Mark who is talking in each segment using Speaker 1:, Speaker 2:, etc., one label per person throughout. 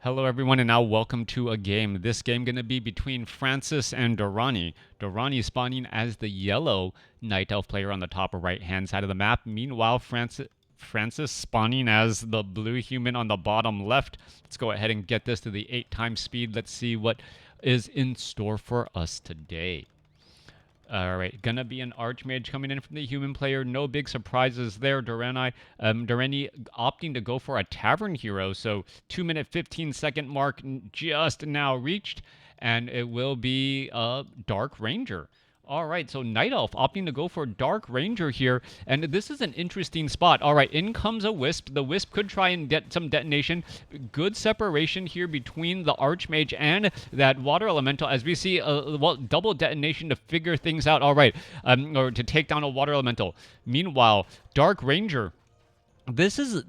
Speaker 1: Hello everyone and now welcome to a game. This game going to be between FranCesc and Durrani. Durrani spawning as the yellow Night Elf player on the top right hand side of the map. Meanwhile, FranCesc spawning as the blue human on the bottom left. Let's go ahead and get this to the 8 times speed. Let's see what is in store for us today. Alright, gonna be an Archmage coming in from the human player. No big surprises there. Durrani opting to go for a Tavern Hero. So 2-minute 15-second mark just now reached. And it will be a Dark Ranger. All right, so Night Elf opting to go for Dark Ranger here, and this is an interesting spot. All right, in comes a Wisp. The Wisp could try and get some detonation. Good separation here between the Archmage and that Water Elemental, as we see double detonation to figure things out. All right, or to take down a Water Elemental. Meanwhile, Dark Ranger. This is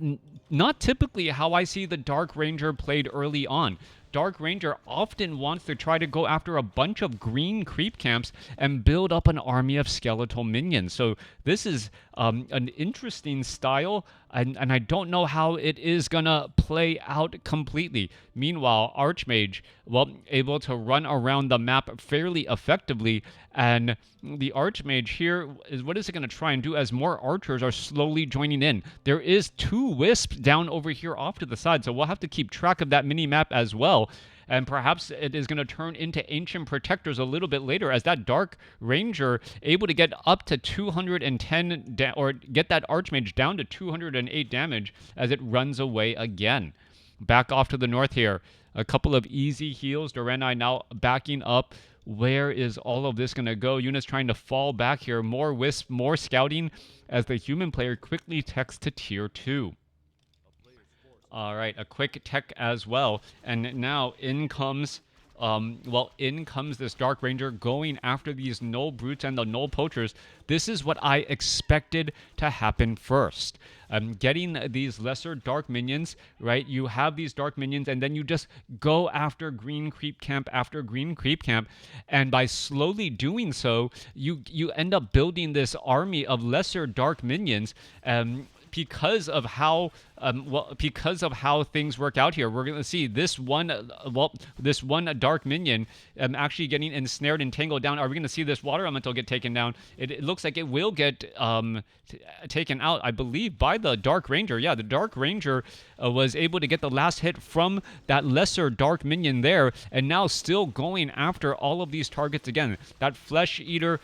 Speaker 1: not typically how I see the Dark Ranger played early on. Dark Ranger often wants to try to go after a bunch of green creep camps and build up an army of skeletal minions. So this is an interesting style, and I don't know how it is going to play out completely. Meanwhile, Archmage, well, able to run around the map fairly effectively, and the Archmage here is what is it going to try and do as more archers are slowly joining in. There is 2 Wisps down over here off to the side, so we'll have to keep track of that mini-map as well. And perhaps it is going to turn into Ancient Protectors a little bit later, as that Dark Ranger able to get up to 210 or get that Archmage down to 208 damage as it runs away again. Back off to the north here. A couple of easy heals. Durrani now backing up. Where is all of this going to go? Units trying to fall back here. More Wisp, more scouting as the human player quickly techs to tier 2. All right, a quick tech as well. And now in comes this Dark Ranger going after these Null Brutes and the Null Poachers. This is what I expected to happen first. Getting these lesser Dark Minions, right? You have these Dark Minions, and then you just go after Green Creep Camp after Green Creep Camp. And by slowly doing so, you end up building this army of lesser Dark Minions. Because of how things work out here, we're going to see this one Dark Minion actually getting ensnared and tangled down. Are we going to see this Water Elemental get taken down? It looks like it will get taken out, I believe, by the Dark Ranger. Yeah, the Dark Ranger was able to get the last hit from that lesser Dark Minion there, and now still going after all of these targets again. That Flesh Eater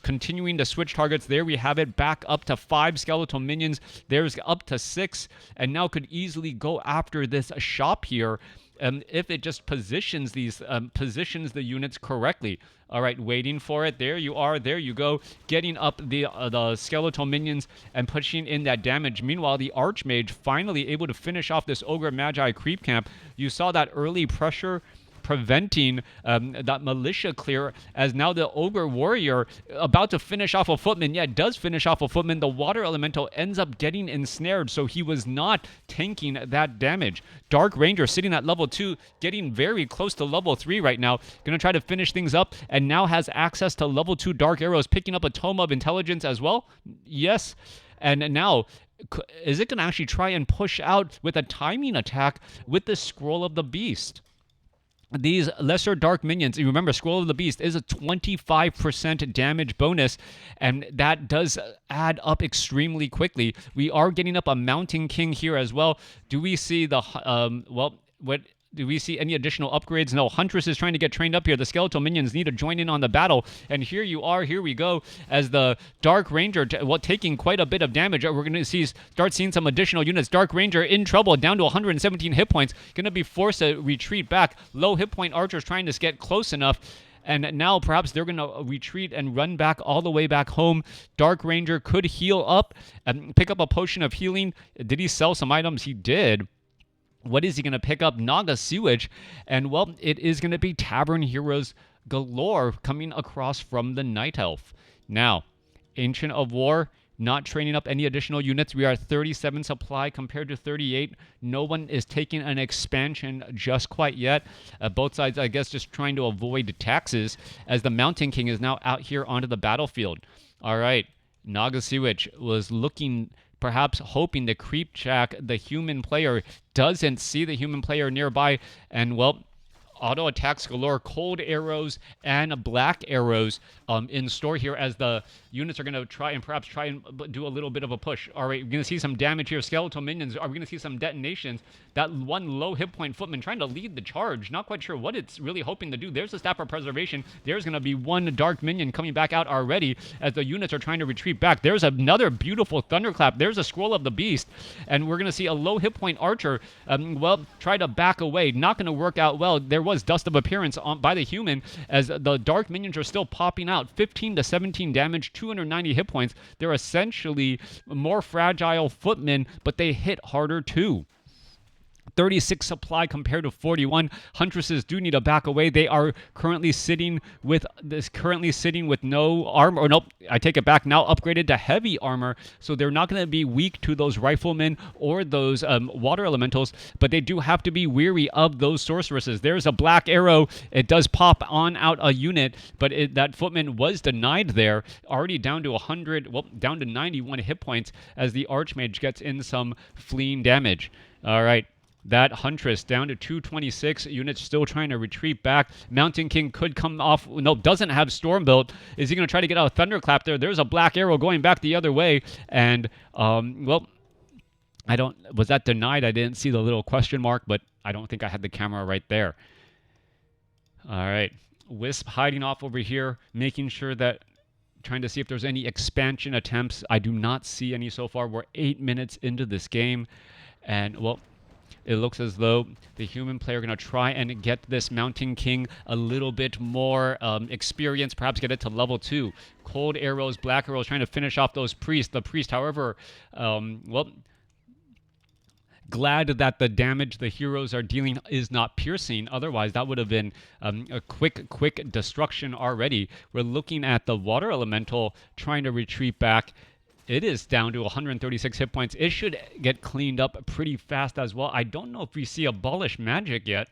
Speaker 1: continuing to switch targets. There we have it, back up to 5 skeletal minions. There's up to 6, and now could easily go after this shop here if it just positions the units correctly. All right, waiting for it. There you are. There you go. Getting up the skeletal minions and pushing in that damage. Meanwhile, the Archmage finally able to finish off this Ogre Magi creep camp. You saw that early pressure preventing that militia clear, as now the Ogre Warrior about to finish off a footman. Yeah, does finish off a footman. The Water Elemental ends up getting ensnared, so he was not tanking that damage. Dark Ranger sitting at level 2, getting very close to level 3 right now. Gonna try to finish things up, and now has access to level 2 Dark Arrows, picking up a Tome of Intelligence as well. Yes, and now is it gonna actually try and push out with a timing attack with the Scroll of the Beast? These lesser Dark Minions, you remember, Scroll of the Beast is a 25% damage bonus, and that does add up extremely quickly. We are getting up a Mountain King here as well. Do we see the, do we see any additional upgrades? No, Huntress is trying to get trained up here. The skeletal minions need to join in on the battle. And here you are, here we go, as the Dark Ranger, taking quite a bit of damage. We're going to start seeing some additional units. Dark Ranger in trouble, down to 117 hit points. Going to be forced to retreat back. Low hit point archers trying to get close enough. And now perhaps they're going to retreat and run back all the way back home. Dark Ranger could heal up and pick up a potion of healing. Did he sell some items? He did. What is he going to pick up? Naga Sewage. And, well, it is going to be Tavern Heroes galore coming across from the Night Elf. Now, Ancient of War, not training up any additional units. We are 37 supply compared to 38. No one is taking an expansion just quite yet. Both sides, I guess, just trying to avoid taxes, as the Mountain King is now out here onto the battlefield. All right, Naga Sewage was looking perhaps hoping to creep check the human player, doesn't see the human player nearby, and well, auto attacks galore, cold arrows and black arrows in store here as the units are going to try and do a little bit of a push. All right, we're going to see some damage here. Skeletal minions. Are we going to see some detonations? That one low hit point footman trying to lead the charge. Not quite sure what it's really hoping to do. There's a Staff of Preservation. There's going to be one dark minion coming back out already as the units are trying to retreat back. There's another beautiful thunderclap. There's a Scroll of the Beast. And we're going to see a low hit point archer, well, try to back away. Not going to work out well. There was Dust of Appearance by the human as the dark minions are still popping out. 15 to 17 damage, 290 hit points. They're essentially more fragile footmen, but they hit harder too. 36 supply compared to 41. Huntresses do need to back away. They are currently sitting with no armor. Or nope, I take it back. Now upgraded to heavy armor, so they're not going to be weak to those riflemen or those water elementals, but they do have to be weary of those sorceresses. There's a black arrow. It does pop on out a unit, but that footman was denied there. Already down to 100, well, down to 91 hit points as the archmage gets in some fleeing damage. All right. That Huntress down to 226 units, still trying to retreat back. Mountain King could come off. No, doesn't have Storm built. Is he going to try to get out a Thunderclap there? There's a black arrow going back the other way. And, well, was that denied? I didn't see the little question mark, but I don't think I had the camera right there. All right. Wisp hiding off over here, making sure that, trying to see if there's any expansion attempts. I do not see any so far. We're 8 minutes into this game. And, well, it looks as though the human player are going to try and get this Mountain King a little bit more experience, perhaps get it to level 2. Cold arrows, black arrows, trying to finish off those priests. The priest, however, well, glad that the damage the heroes are dealing is not piercing. Otherwise, that would have been a quick destruction already. We're looking at the water elemental trying to retreat back. It is down to 136 hit points. It should get cleaned up pretty fast as well. I don't know if we see Abolish Magic yet,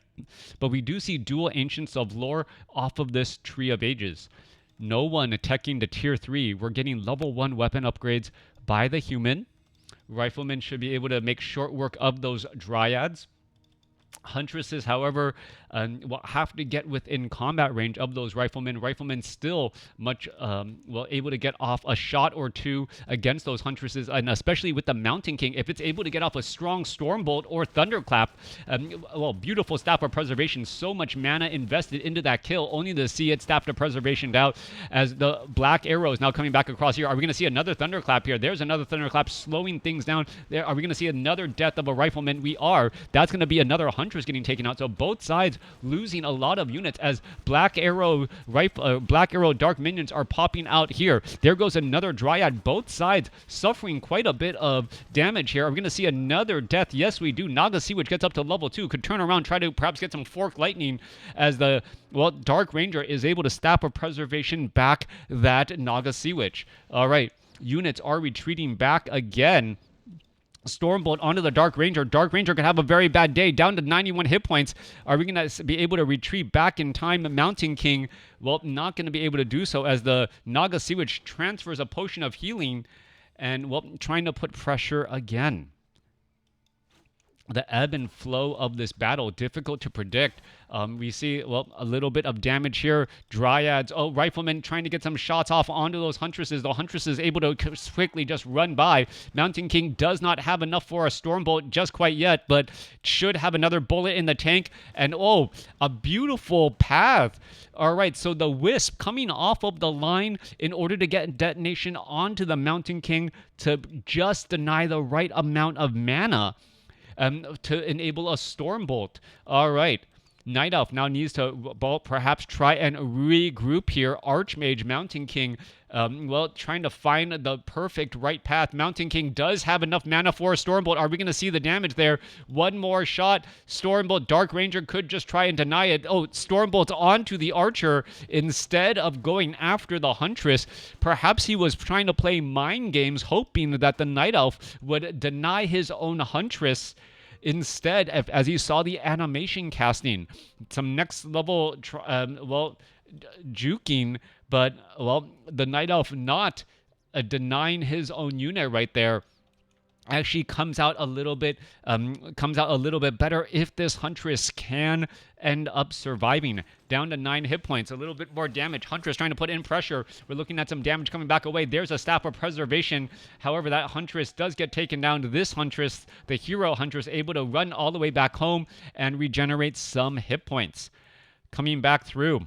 Speaker 1: but we do see Dual Ancients of Lore off of this Tree of Ages. No one attacking to Tier 3. We're getting level 1 weapon upgrades by the human. Riflemen should be able to make short work of those Dryads. Huntresses, however, will have to get within combat range of those riflemen. Riflemen still much, well, able to get off a shot or two against those huntresses, and especially with the Mountain King, if it's able to get off a strong Stormbolt or Thunderclap, well, beautiful Staff of Preservation, so much mana invested into that kill, only to see it Staff of Preservation out as the black arrow is now coming back across here. Are we going to see another Thunderclap here? There's another Thunderclap slowing things down. There, are we going to see another death of a rifleman? We are. That's going to be another Huntress getting taken out. So both sides losing a lot of units as black arrow dark minions are popping out here. There goes another Dryad. Both sides suffering quite a bit of damage here. Are we going to see another death? Yes, we do. Naga Sea Witch gets up to level 2. Could turn around, try to perhaps get some Fork Lightning as the, well, Dark Ranger is able to Staff of Preservation back that Naga Sea Witch. All right. Units are retreating back again. Stormbolt onto the Dark Ranger. Dark Ranger could have a very bad day, down to 91 hit points. Are we going to be able to retreat back in time? Mountain King, well, not going to be able to do so as the Naga Sea Witch transfers a potion of healing and, well, trying to put pressure again. The ebb and flow of this battle, difficult to predict. We see, well, a little bit of damage here. Dryads, oh, Riflemen trying to get some shots off onto those Huntresses. The Huntresses able to quickly just run by. Mountain King does not have enough for a Stormbolt just quite yet, but should have another bullet in the tank. And, oh, a beautiful path. All right, so the Wisp coming off of the line in order to get detonation onto the Mountain King to just deny the right amount of mana. To enable a Stormbolt. All right. Night Elf now needs to, well, perhaps try and regroup here. Archmage, Mountain King, well, trying to find the perfect right path. Mountain King does have enough mana for a Stormbolt. Are we going to see the damage there? One more shot. Stormbolt. Dark Ranger could just try and deny it. Oh, Stormbolt onto the Archer instead of going after the Huntress. Perhaps he was trying to play mind games, hoping that the Night Elf would deny his own Huntress. Instead, as he saw the animation casting, some next level, well, juking, but, well, the Night Elf not denying his own unit right there. actually comes out a little bit better if this Huntress can end up surviving. Down to 9 hit points, a little bit more damage. Huntress trying to put in pressure. We're looking at some damage coming back away. There's a Staff of Preservation. However, that Huntress does get taken down. This Huntress, the hero Huntress, able to run all the way back home and regenerate some hit points. Coming back through.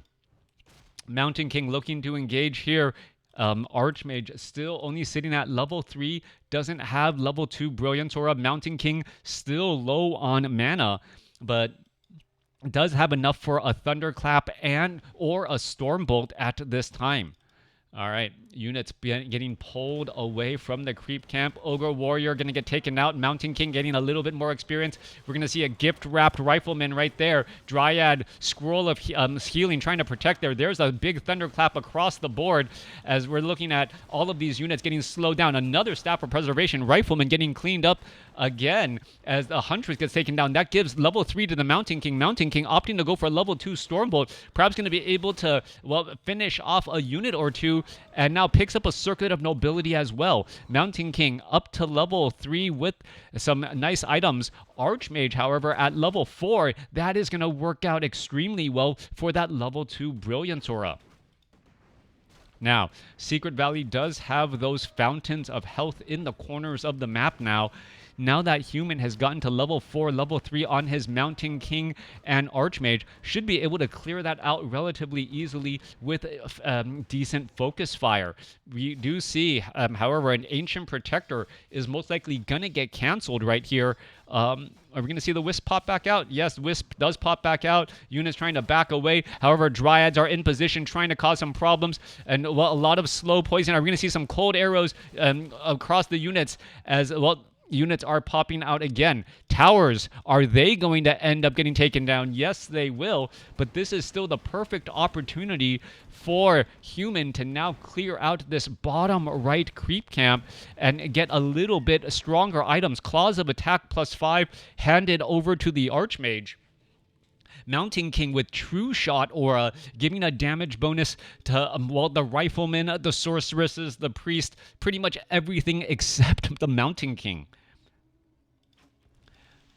Speaker 1: Mountain King looking to engage here. Archmage still only sitting at level 3, doesn't have level 2 Brilliance Aura. Mountain King still low on mana, but does have enough for a Thunderclap or a Stormbolt at this time. All right, units getting pulled away from the creep camp. Ogre Warrior going to get taken out. Mountain King getting a little bit more experience. We're going to see a gift-wrapped Rifleman right there. Dryad, Scroll of Healing, trying to protect there. There's a big Thunderclap across the board as we're looking at all of these units getting slowed down. Another Staff of Preservation. Rifleman getting cleaned up again as the Huntress gets taken down. That gives level 3 to the Mountain King. Mountain King opting to go for level 2 Stormbolt. Perhaps going to be able to, well, finish off a unit or two, and now picks up a Circuit of Nobility as well. Mountain King up to level 3 with some nice items. Archmage, however, at level 4, that is going to work out extremely well for that level 2 Brilliance Aura. Now, Secret Valley does have those fountains of health in the corners of the map now. Now that human has gotten to level 4, level 3 on his Mountain King and Archmage, should be able to clear that out relatively easily with decent focus fire. We do see, however, an Ancient Protector is most likely going to get canceled right here. Are we going to see the Wisp pop back out? Yes, Wisp does pop back out. Units trying to back away. However, Dryads are in position trying to cause some problems. And well, a lot of slow poison. Are we going to see some cold arrows across the units as well? Units are popping out again. Towers, are they going to end up getting taken down? Yes, they will, but this is still the perfect opportunity for human to now clear out this bottom right creep camp and get a little bit stronger items. Claws of Attack +5 handed over to the Archmage. Mountain King with True Shot Aura, giving a damage bonus to, well, the Rifleman, the Sorceresses, the Priest, pretty much everything except the Mountain King.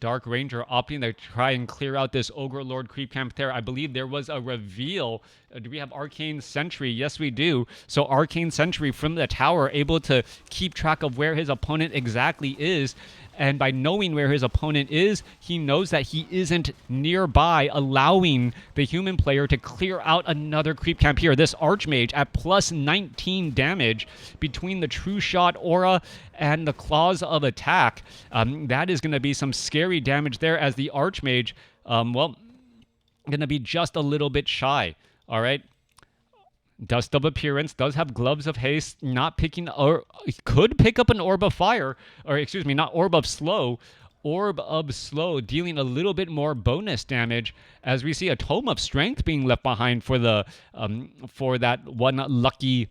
Speaker 1: Dark Ranger opting to try and clear out this Ogre Lord creep camp there. I believe there was a reveal. Do we have Arcane Sentry? Yes, we do. So Arcane Sentry from the tower, able to keep track of where his opponent exactly is. And by knowing where his opponent is, he knows that he isn't nearby, allowing the human player to clear out another creep camp here. This Archmage at +19 damage between the True Shot Aura and the Claws of Attack. That is going to be some scary damage there as the Archmage, well, going to be just a little bit shy. All right. Dust of Appearance, does have Gloves of Haste, not picking, or could pick up an Orb of Fire, or excuse me, not Orb of Slow, Orb of Slow, dealing a little bit more bonus damage as we see a Tome of Strength being left behind for the for that one lucky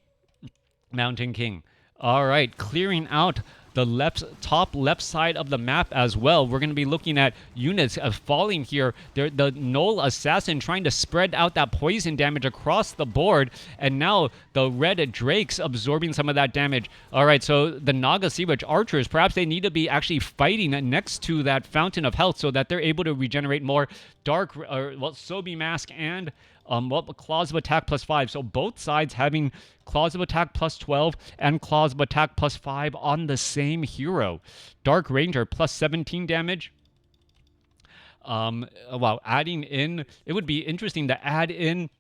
Speaker 1: Mountain King. All right, clearing out the top left side of the map as well. We're going to be looking at units falling here. The Null Assassin trying to spread out that poison damage across the board, and now the Red Drakes absorbing some of that damage. All right, so the Naga Sea Witch Archers, perhaps they need to be actually fighting next to that Fountain of Health so that they're able to regenerate more. Sobi Mask and Claws of Attack +5. So both sides having Claws of Attack +12 and Claws of Attack +5 on the same hero. Dark Ranger +17 damage. Wow, adding in, it would be interesting to add in,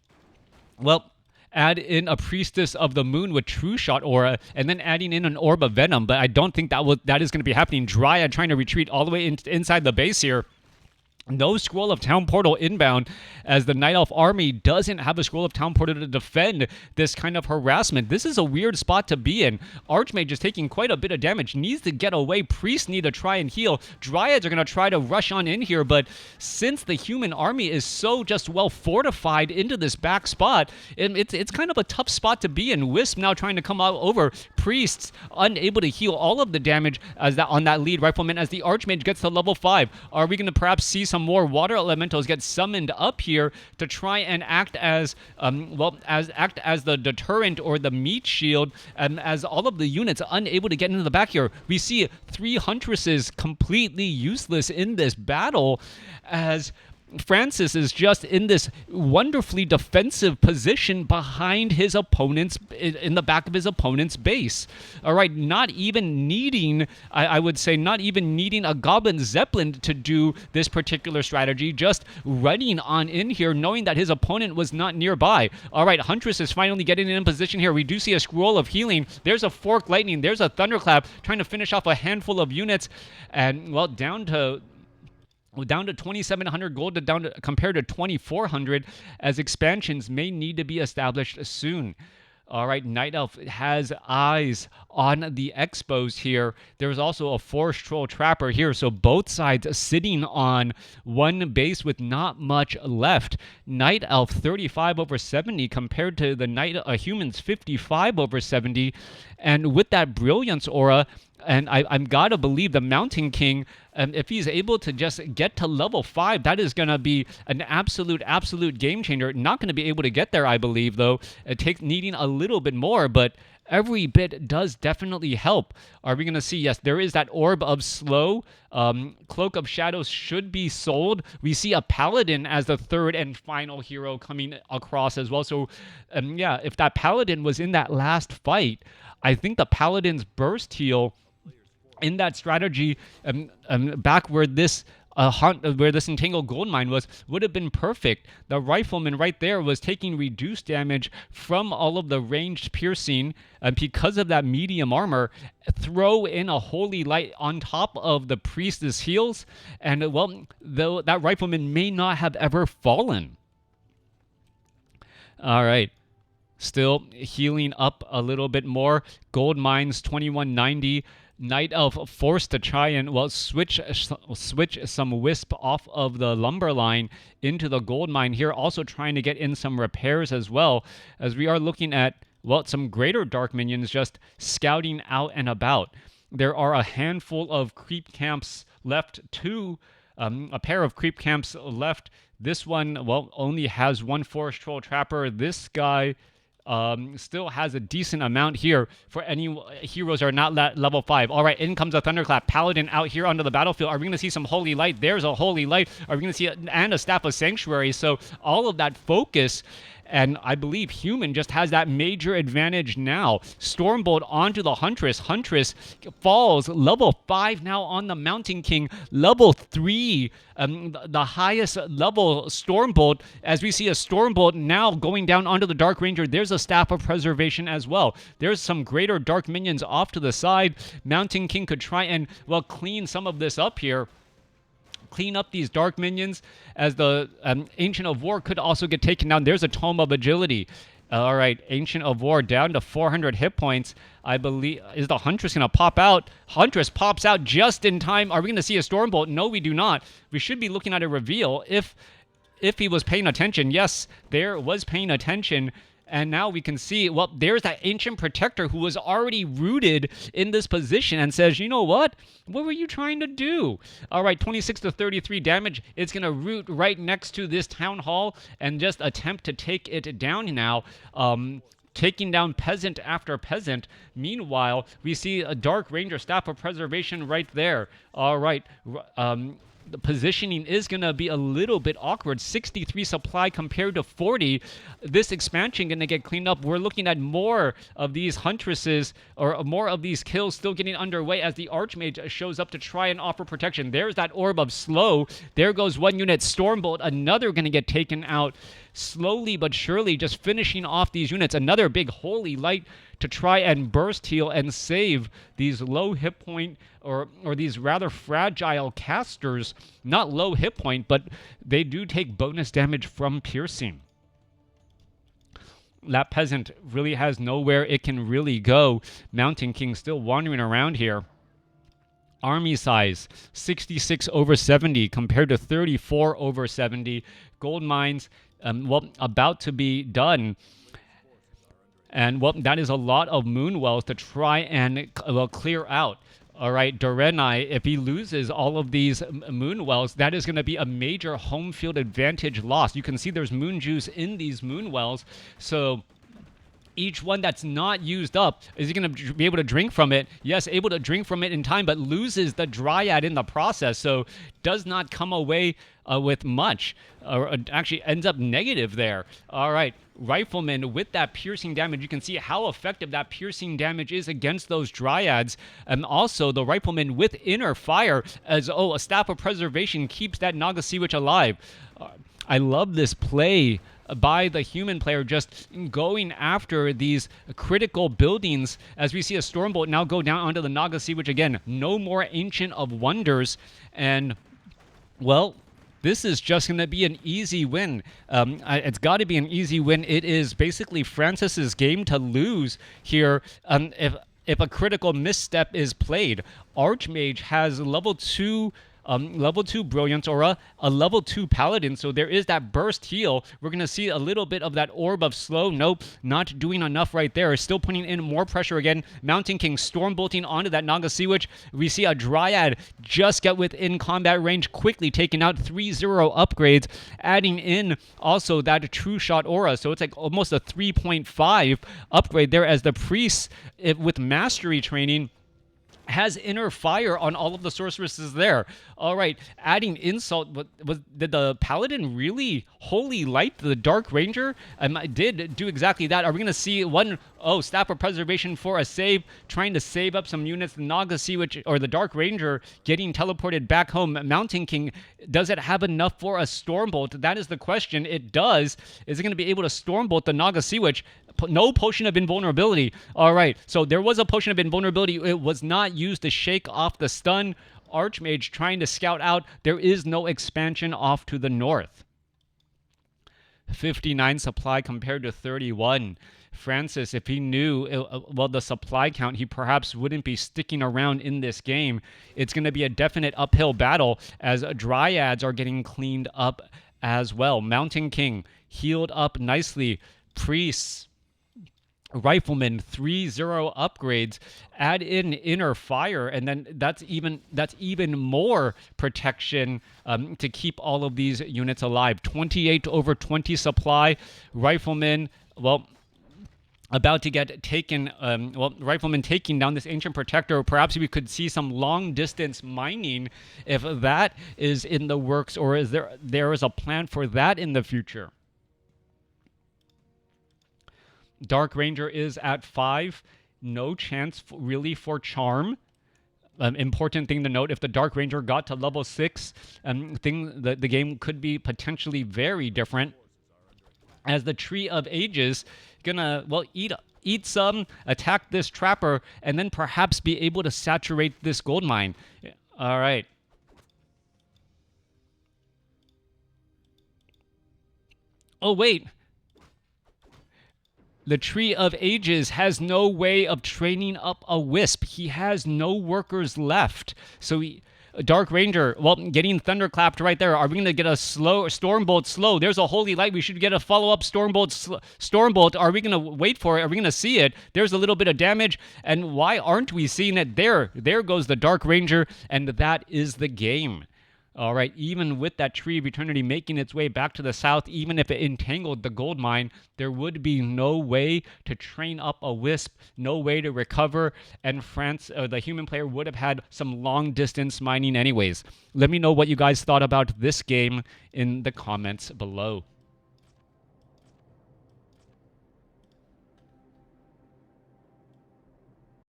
Speaker 1: well, add in a Priestess of the Moon with True Shot Aura, and then adding in an Orb of Venom, but I don't think that is going to be happening. Dryad trying to retreat all the way inside the base here. No Scroll of Town Portal inbound, as the Night Elf army doesn't have a Scroll of Town Portal to defend this kind of harassment. This is a weird spot to be in. Archmage is taking quite a bit of damage, needs to get away. Priests need to try and heal. Dryads are going to try to rush on in here, but since the human army is so just well fortified into this back spot, it's kind of a tough spot to be in. Wisp now trying to come out over. priests unable to heal all of the damage as that on that lead rifleman as the Archmage gets to level 5. Are we going to perhaps see some more water elementals get summoned up here to try and act as the deterrent or the meat shield, as all of the units unable to get into the back here? We see 3 Huntresses completely useless in this battle as FranCesc is just in this wonderfully defensive position behind his opponent's, in the back of his opponent's base. All right, not even needing, I would say, not even needing a Goblin Zeppelin to do this particular strategy, just running on in here, knowing that his opponent was not nearby. All right, Huntress is finally getting in position here. We do see a Scroll of Healing. There's a Fork Lightning. There's a Thunderclap trying to finish off a handful of units. And, well, down to 2,700 gold compared to 2,400, as expansions may need to be established soon. All right, Night Elf has eyes on the expos here. There's also a Forest Troll Trapper here, so both sides sitting on one base with not much left. Night Elf 35 over 70 compared to the Humans 55 over 70, and with that Brilliance aura, and I'm gotta believe the Mountain King, if he's able to just get to level 5, that is gonna be an absolute game changer. Not gonna be able to get there, I believe, though. Needing a little bit more, but every bit does definitely help. Are we gonna see? Yes, there is that Orb of Slow. Cloak of Shadows should be sold. We see a Paladin as the third and final hero coming across as well. So, yeah, if that Paladin was in that last fight, I think the Paladin's burst heal in that strategy, back where this entangled gold mine would have been perfect. The rifleman right there was taking reduced damage from all of the ranged piercing, and because of that medium armor, throw in a holy light on top of the priestess heals, and well, though that rifleman may not have ever fallen. All right. Still healing up a little bit more. Gold mines 2190. Night Elf forced to try and, well, switch some wisp off of the lumber line into the gold mine here. Also trying to get in some repairs as well, as we are looking at, well, some greater dark minions just scouting out and about. There are a handful of creep camps left, a pair of creep camps left. This one, well, only has one Forest Troll Trapper. This guy still has a decent amount here for any heroes are not level 5. All right, in comes a Thunderclap. Paladin out here onto the battlefield. Are we going to see some Holy Light? There's a Holy Light. Are we going to see and a Staff of Sanctuary? So all of that focus, and I believe Human just has that major advantage now. Stormbolt onto the Huntress. Huntress falls level 5 now on the Mountain King. Level 3, the highest level Stormbolt, as we see a Stormbolt now going down onto the Dark Ranger. There's a Staff of Preservation as well. There's some greater Dark Minions off to the side. Mountain King could try and, well, clean some of this up here. Clean up these dark minions, as the Ancient of War could also get taken down. There's a Tome of Agility. All right, Ancient of War down to 400 hit points. I believe, is the Huntress going to pop out? Huntress pops out just in time. Are we going to see a Stormbolt? No, we do not. We should be looking at a reveal if he was paying attention. Yes, there was paying attention. And now we can see, well, there's that Ancient Protector who was already rooted in this position and says, you know what? What were you trying to do? All right, 26 to 33 damage. It's going to root right next to this Town Hall and just attempt to take it down now. Taking down peasant after peasant. Meanwhile, we see a Dark Ranger Staff of Preservation right there. All right. The positioning is going to be a little bit awkward. 63 supply compared to 40. This expansion going to get cleaned up. We're looking at more of these Huntresses, or more of these kills still getting underway as the Archmage shows up to try and offer protection. There's that Orb of Slow. There goes one unit. Stormbolt, another going to get taken out. Slowly but surely just finishing off these units. Another big Holy Light to try and burst heal and save these low hit point or these rather fragile casters. Not low hit point, but they do take bonus damage from piercing. That peasant really has nowhere it can really go. Mountain King still wandering around here. Army size, 66 over 70 compared to 34 over 70. Gold mines, well, about to be done. And well, that is a lot of moon wells to try and clear out. All right, Dorenai, if he loses all of these moon wells, that is going to be a major home field advantage loss. You can see there's moon juice in these moon wells. So each one that's not used up, is he going to be able to drink from it? Yes, able to drink from it in time, but loses the Dryad in the process. So does not come away with much, or actually ends up negative there. All right, Rifleman with that piercing damage. You can see how effective that piercing damage is against those Dryads. And also the Rifleman with Inner Fire, as a Staff of Preservation keeps that Naga Sea Witch alive. I love this play by the human player, just going after these critical buildings, as we see a Stormbolt now go down onto the Naga Sea Witch again. No more Ancient of Wonders, and well, this is just going to be an easy win. It's got to be an easy win. It is basically FranCesc's game to lose here. If a critical misstep is played, Archmage has level 2 Brilliance Aura, a level 2 Paladin, so there is that burst heal. We're going to see a little bit of that Orb of Slow. Nope, not doing enough right there. Still putting in more pressure again. Mountain King Stormbolting onto that Naga Sea Witch. We see a Dryad just get within combat range, quickly taking out 3-0 upgrades, adding in also that True Shot Aura, so it's like almost a 3.5 upgrade there, as the Priest with Mastery training has Inner Fire on all of the sorceresses there. All right, adding insult. Did the Paladin really Holy Light the Dark Ranger? Did do exactly that. Are we going to see one? Oh, Staff of Preservation for a save, trying to save up some units. The Naga Sea Witch, or the Dark Ranger, getting teleported back home. Mountain King, does it have enough for a Stormbolt? That is the question. It does. Is it going to be able to Stormbolt the Naga Sea Witch? No Potion of Invulnerability. All right, so there was a Potion of Invulnerability. It was not used to shake off the stun. Archmage trying to scout out. There is no expansion off to the north. 59 supply compared to 31. FranCesc, if he knew, the supply count, he perhaps wouldn't be sticking around in this game. It's going to be a definite uphill battle, as Dryads are getting cleaned up as well. Mountain King healed up nicely. Priests, Rifleman, 3-0 upgrades, add in Inner Fire, and then that's even more protection to keep all of these units alive. 28 over 20 supply. Rifleman, about to get taken. Rifleman taking down this Ancient Protector. Perhaps we could see some long distance mining if that is in the works, or is there is a plan for that in the future. Dark Ranger is at 5. No chance really for Charm. Important thing to note, if the Dark Ranger got to level 6, the game could be potentially very different, as the Tree of Ages gonna eat some, attack this Trapper, and then perhaps be able to saturate this gold mine. All right. Oh wait, the Tree of Ages has no way of training up a Wisp. He has no workers left. So Dark Ranger, getting thunderclapped right there. Are we going to get a Stormbolt slow? There's a Holy Light. We should get a follow-up Stormbolt. Are we going to wait for it? Are we going to see it? There's a little bit of damage. And why aren't we seeing it? There goes the Dark Ranger. And that is the game. All right, even with that Tree of Eternity making its way back to the south, even if it entangled the gold mine, there would be no way to train up a Wisp, no way to recover, and the human player would have had some long distance mining anyways. Let me know what you guys thought about this game in the comments below.